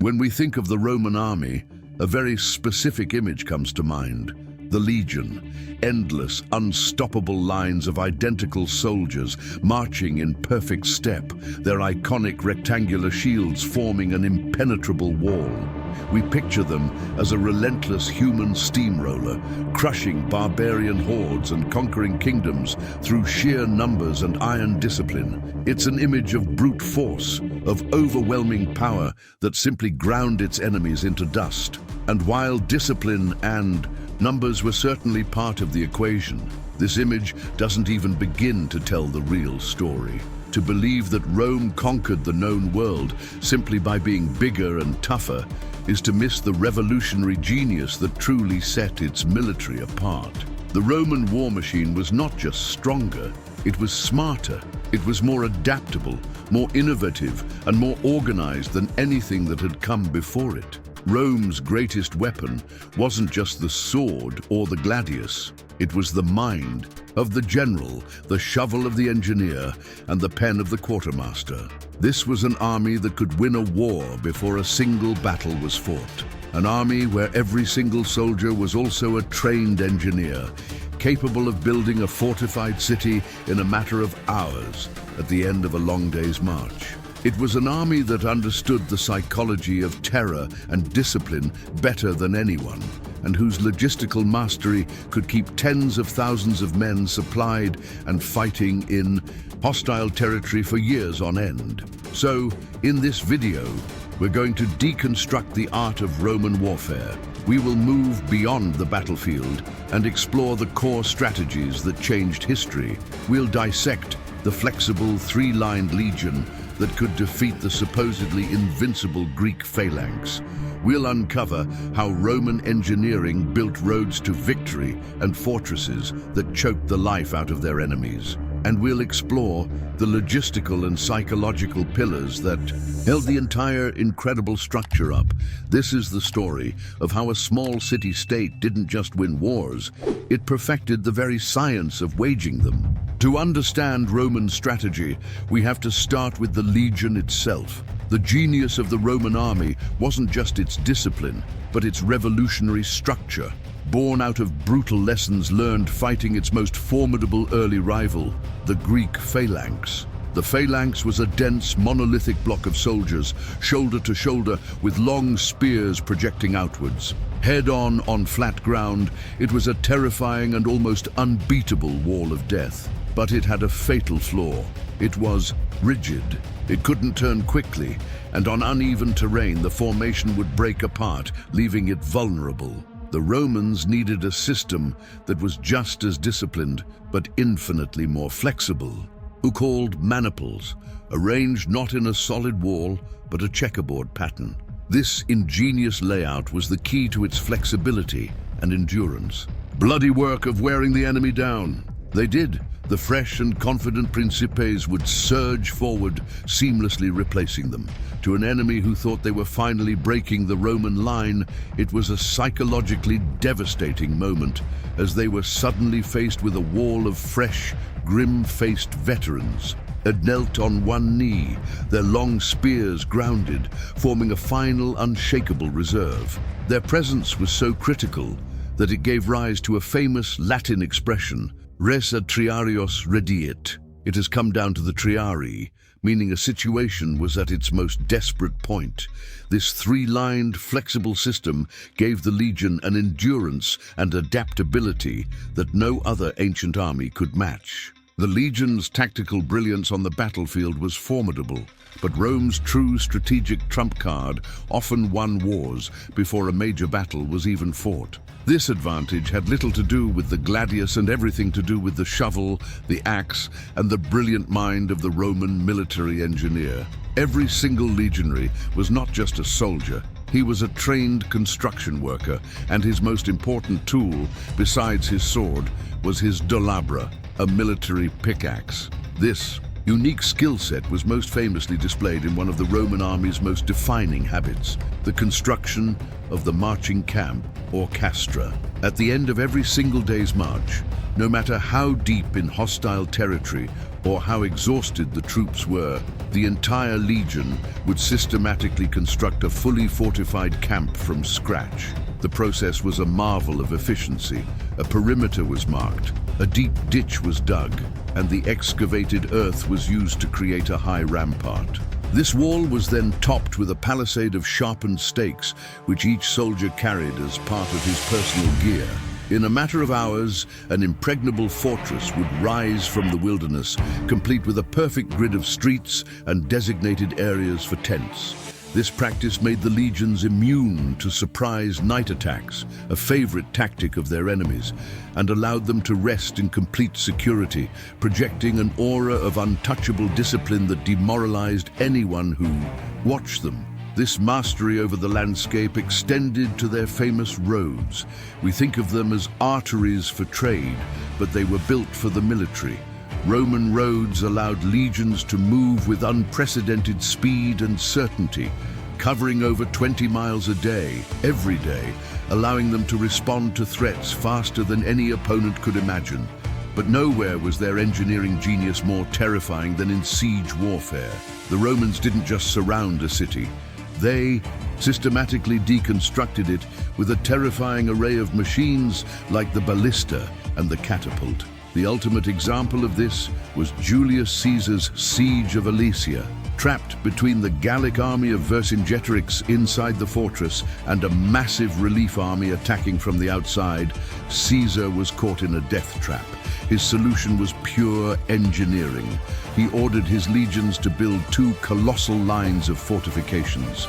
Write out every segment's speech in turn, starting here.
When we think of the Roman army, a very specific image comes to mind. The legion, endless, unstoppable lines of identical soldiers marching in perfect step, their iconic rectangular shields forming an impenetrable wall. We picture them as a relentless human steamroller, crushing barbarian hordes and conquering kingdoms through sheer numbers and iron discipline. It's an image of brute force, of overwhelming power that simply ground its enemies into dust. And while discipline and numbers were certainly part of the equation, this image doesn't even begin to tell the real story. To believe that Rome conquered the known world simply by being bigger and tougher is to miss the revolutionary genius that truly set its military apart. The Roman war machine was not just stronger, it was smarter. It was more adaptable, more innovative, and more organized than anything that had come before it. Rome's greatest weapon wasn't just the sword or the gladius. It was the mind of the general, the shovel of the engineer, and the pen of the quartermaster. This was an army that could win a war before a single battle was fought. An army where every single soldier was also a trained engineer, capable of building a fortified city in a matter of hours at the end of a long day's march. It was an army that understood the psychology of terror and discipline better than anyone, and whose logistical mastery could keep tens of thousands of men supplied and fighting in hostile territory for years on end. So, in this video, we're going to deconstruct the art of Roman warfare. We will move beyond the battlefield and explore the core strategies that changed history. We'll dissect the flexible three-lined legion that could defeat the supposedly invincible Greek phalanx. We'll uncover how Roman engineering built roads to victory and fortresses that choked the life out of their enemies. And we'll explore the logistical and psychological pillars that held the entire incredible structure up. This is the story of how a small city-state didn't just win wars, it perfected the very science of waging them. To understand Roman strategy, we have to start with the legion itself. The genius of the Roman army wasn't just its discipline, but its revolutionary structure, born out of brutal lessons learned fighting its most formidable early rival, the Greek phalanx. The phalanx was a dense, monolithic block of soldiers, shoulder to shoulder, with long spears projecting outwards. Head-on flat ground, it was a terrifying and almost unbeatable wall of death. But it had a fatal flaw. It was rigid. It couldn't turn quickly, and on uneven terrain the formation would break apart, leaving it vulnerable. The Romans needed a system that was just as disciplined, but infinitely more flexible, who called maniples, arranged not in a solid wall, but a checkerboard pattern. This ingenious layout was the key to its flexibility and endurance. Bloody work of wearing the enemy down. They did. The fresh and confident Principes would surge forward, seamlessly replacing them. To an enemy who thought they were finally breaking the Roman line, it was a psychologically devastating moment, as they were suddenly faced with a wall of fresh, grim-faced veterans. Had knelt on one knee, their long spears grounded, forming a final, unshakable reserve. Their presence was so critical that it gave rise to a famous Latin expression, res ad triarios rediit. It has come down to the triarii, meaning a situation was at its most desperate point. This three-lined, flexible system gave the legion an endurance and adaptability that no other ancient army could match. The legion's tactical brilliance on the battlefield was formidable, but Rome's true strategic trump card often won wars before a major battle was even fought. This advantage had little to do with the gladius and everything to do with the shovel, the axe, and the brilliant mind of the Roman military engineer. Every single legionary was not just a soldier, he was a trained construction worker, and his most important tool, besides his sword, was his dolabra, a military pickaxe. This unique skill set was most famously displayed in one of the Roman army's most defining habits, the construction of the marching camp, or castra. At the end of every single day's march, no matter how deep in hostile territory or how exhausted the troops were, The entire legion would systematically construct a fully fortified camp from scratch. The process was a marvel of efficiency. A perimeter was marked, a deep ditch was dug, and the excavated earth was used to create a high rampart. This wall was then topped with a palisade of sharpened stakes, which each soldier carried as part of his personal gear. In a matter of hours, an impregnable fortress would rise from the wilderness, complete with a perfect grid of streets and designated areas for tents. This practice made the legions immune to surprise night attacks, a favorite tactic of their enemies, and allowed them to rest in complete security, projecting an aura of untouchable discipline that demoralized anyone who watched them. This mastery over the landscape extended to their famous roads. We think of them as arteries for trade, but they were built for the military. Roman roads allowed legions to move with unprecedented speed and certainty, covering over 20 miles a day, every day, allowing them to respond to threats faster than any opponent could imagine. But nowhere was their engineering genius more terrifying than in siege warfare. The Romans didn't just surround a city. They systematically deconstructed it with a terrifying array of machines like the ballista and the catapult. The ultimate example of this was Julius Caesar's siege of Alesia. Trapped between the Gallic army of Vercingetorix inside the fortress and a massive relief army attacking from the outside, Caesar was caught in a death trap. His solution was pure engineering. He ordered his legions to build two colossal lines of fortifications.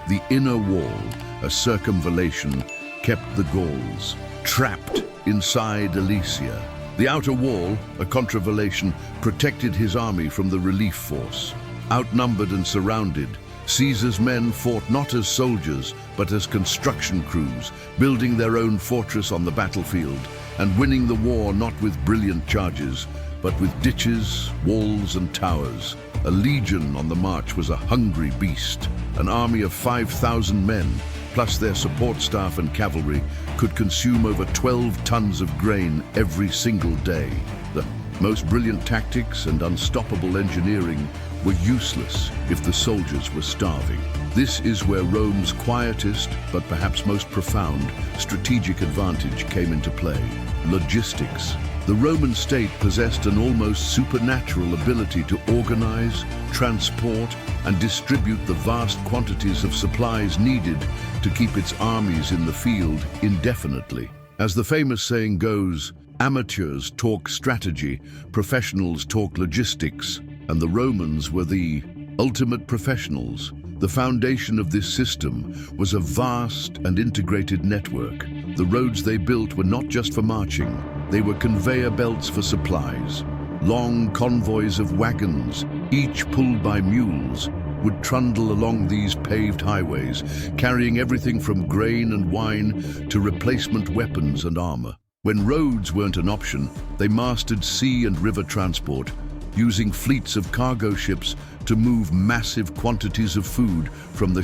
The inner wall, a circumvallation, kept the Gauls trapped inside Alesia. The outer wall, a contravallation, protected his army from the relief force. Outnumbered and surrounded, Caesar's men fought not as soldiers, but as construction crews, building their own fortress on the battlefield, and winning the war not with brilliant charges, but with ditches, walls, and towers. A legion on the march was a hungry beast. An army of 5,000 men, plus their support staff and cavalry, could consume over 12 tons of grain every single day. The most brilliant tactics and unstoppable engineering were useless if the soldiers were starving. This is where Rome's quietest, but perhaps most profound, strategic advantage came into play: logistics. The Roman state possessed an almost supernatural ability to organize, transport, and distribute the vast quantities of supplies needed to keep its armies in the field indefinitely. As the famous saying goes, amateurs talk strategy, professionals talk logistics, and the Romans were the ultimate professionals. The foundation of this system was a vast and integrated network. The roads they built were not just for marching, they were conveyor belts for supplies. Long convoys of wagons, each pulled by mules, would trundle along these paved highways, carrying everything from grain and wine to replacement weapons and armor. When roads weren't an option, they mastered sea and river transport, using fleets of cargo ships to move massive quantities of food from the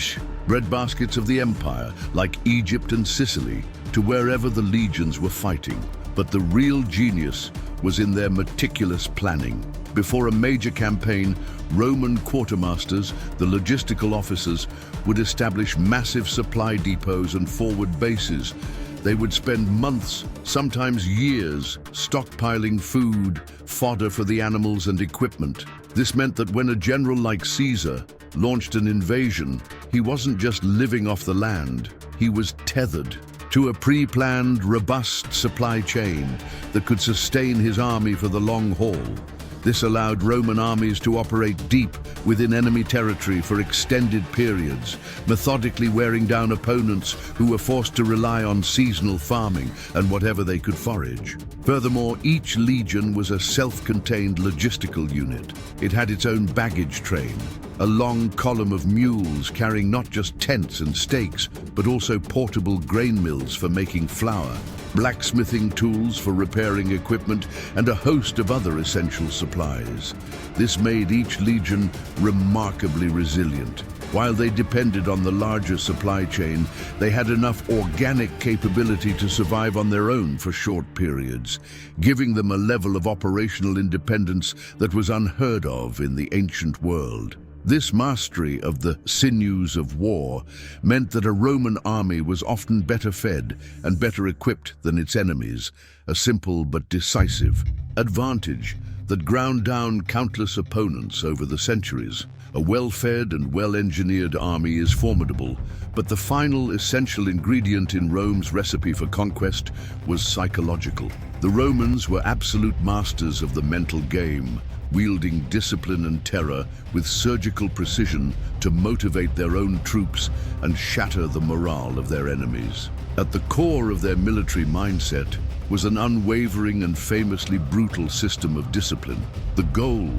breadbaskets of the empire, like Egypt and Sicily, to wherever the legions were fighting. But the real genius was in their meticulous planning. Before a major campaign, Roman quartermasters, the logistical officers, would establish massive supply depots and forward bases. They would spend months, sometimes years, stockpiling food, fodder for the animals and equipment. This meant that when a general like Caesar launched an invasion, he wasn't just living off the land, he was tethered to a pre-planned, robust supply chain that could sustain his army for the long haul. This allowed Roman armies to operate deep within enemy territory for extended periods, methodically wearing down opponents who were forced to rely on seasonal farming and whatever they could forage. Furthermore, each legion was a self-contained logistical unit. It had its own baggage train, a long column of mules carrying not just tents and stakes, but also portable grain mills for making flour, blacksmithing tools for repairing equipment, and a host of other essential supplies. This made each legion remarkably resilient. While they depended on the larger supply chain, they had enough organic capability to survive on their own for short periods, giving them a level of operational independence that was unheard of in the ancient world. This mastery of the sinews of war meant that a Roman army was often better fed and better equipped than its enemies, a simple but decisive advantage that ground down countless opponents over the centuries. A well-fed and well-engineered army is formidable, but the final essential ingredient in Rome's recipe for conquest was psychological. The Romans were absolute masters of the mental game, wielding discipline and terror with surgical precision to motivate their own troops and shatter the morale of their enemies. At the core of their military mindset was an unwavering and famously brutal system of discipline. The goal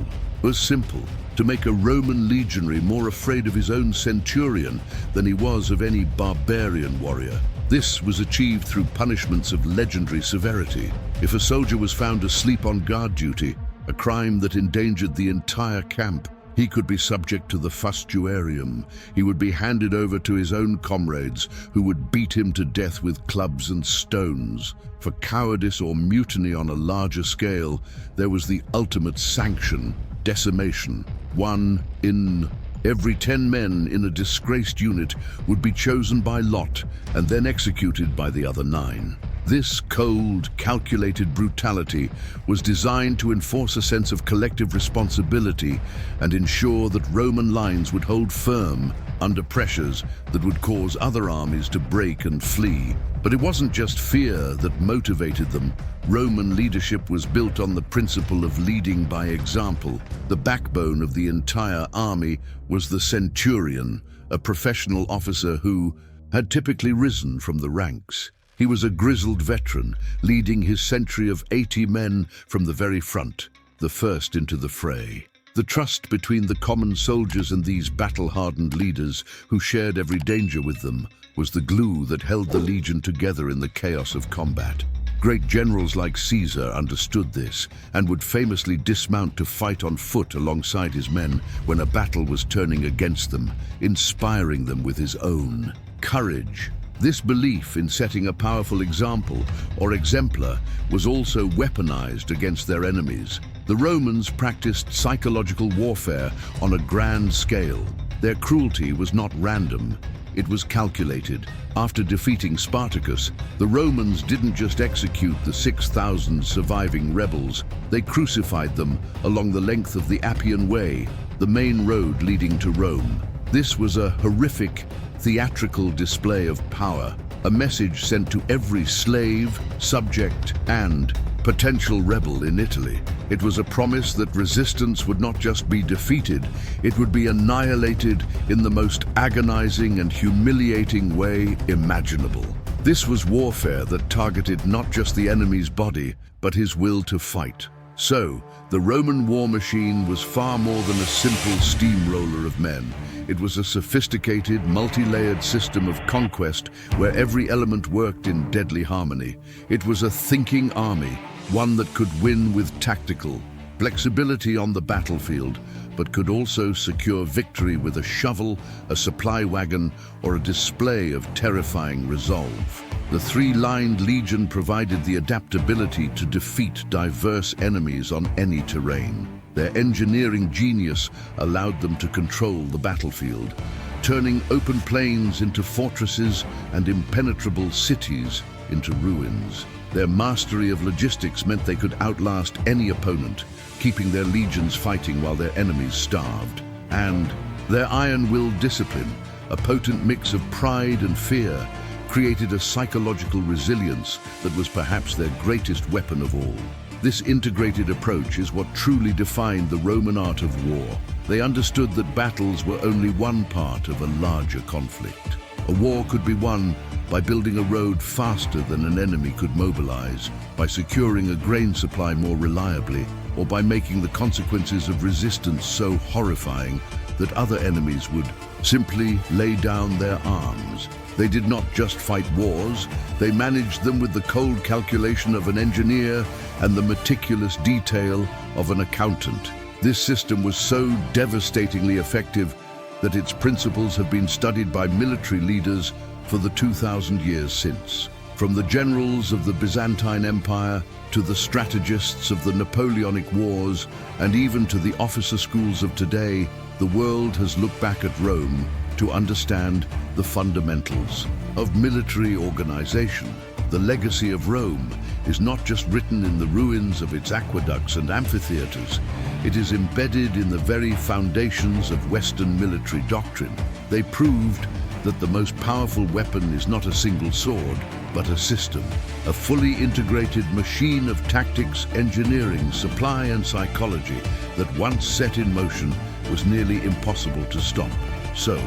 was simple: to make a Roman legionary more afraid of his own centurion than he was of any barbarian warrior. This was achieved through punishments of legendary severity. If a soldier was found asleep on guard duty, a crime that endangered the entire camp, he could be subject to the fustuarium. He would be handed over to his own comrades, who would beat him to death with clubs and stones. For cowardice or mutiny on a larger scale, there was the ultimate sanction: decimation. 1 in every 10 men in a disgraced unit would be chosen by lot and then executed by the other 9. This cold, calculated brutality was designed to enforce a sense of collective responsibility and ensure that Roman lines would hold firm under pressures that would cause other armies to break and flee. But it wasn't just fear that motivated them. Roman leadership was built on the principle of leading by example. The backbone of the entire army was the centurion, a professional officer who had typically risen from the ranks. He was a grizzled veteran, leading his century of 80 men from the very front, the first into the fray. The trust between the common soldiers and these battle-hardened leaders, who shared every danger with them, was the glue that held the legion together in the chaos of combat. Great generals like Caesar understood this and would famously dismount to fight on foot alongside his men when a battle was turning against them, inspiring them with his own courage. This belief in setting a powerful example, or exemplar, was also weaponized against their enemies. The Romans practiced psychological warfare on a grand scale. Their cruelty was not random, it was calculated. After defeating Spartacus, the Romans didn't just execute the 6,000 surviving rebels, they crucified them along the length of the Appian Way, the main road leading to Rome. This was a horrific, theatrical display of power, a message sent to every slave, subject, and potential rebel in Italy. It was a promise that resistance would not just be defeated, it would be annihilated in the most agonizing and humiliating way imaginable. This was warfare that targeted not just the enemy's body, but his will to fight. So, the Roman war machine was far more than a simple steamroller of men. It was a sophisticated, multi-layered system of conquest where every element worked in deadly harmony. It was a thinking army, one that could win with tactical flexibility on the battlefield, but could also secure victory with a shovel, a supply wagon, or a display of terrifying resolve. The three-lined legion provided the adaptability to defeat diverse enemies on any terrain. Their engineering genius allowed them to control the battlefield, turning open plains into fortresses and impenetrable cities into ruins. Their mastery of logistics meant they could outlast any opponent, keeping their legions fighting while their enemies starved. And their iron-willed discipline, a potent mix of pride and fear, created a psychological resilience that was perhaps their greatest weapon of all. This integrated approach is what truly defined the Roman art of war. They understood that battles were only one part of a larger conflict. A war could be won by building a road faster than an enemy could mobilize, by securing a grain supply more reliably, or by making the consequences of resistance so horrifying that other enemies would simply lay down their arms. They did not just fight wars, they managed them with the cold calculation of an engineer and the meticulous detail of an accountant. This system was so devastatingly effective that its principles have been studied by military leaders for the 2,000 years since. From the generals of the Byzantine Empire to the strategists of the Napoleonic Wars, and even to the officer schools of today, the world has looked back at Rome to understand the fundamentals of military organization. The legacy of Rome is not just written in the ruins of its aqueducts and amphitheaters. It is embedded in the very foundations of Western military doctrine. They proved that the most powerful weapon is not a single sword, but a system, a fully integrated machine of tactics, engineering, supply and psychology that once set in motion was nearly impossible to stop. So,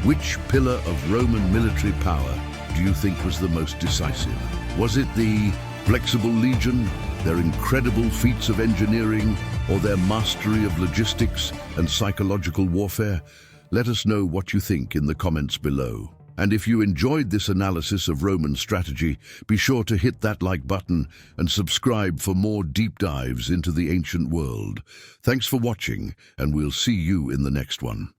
which pillar of Roman military power do you think was the most decisive? Was it the flexible legion, their incredible feats of engineering, or their mastery of logistics and psychological warfare? Let us know what you think in the comments below. And if you enjoyed this analysis of Roman strategy, be sure to hit that like button and subscribe for more deep dives into the ancient world. Thanks for watching, and we'll see you in the next one.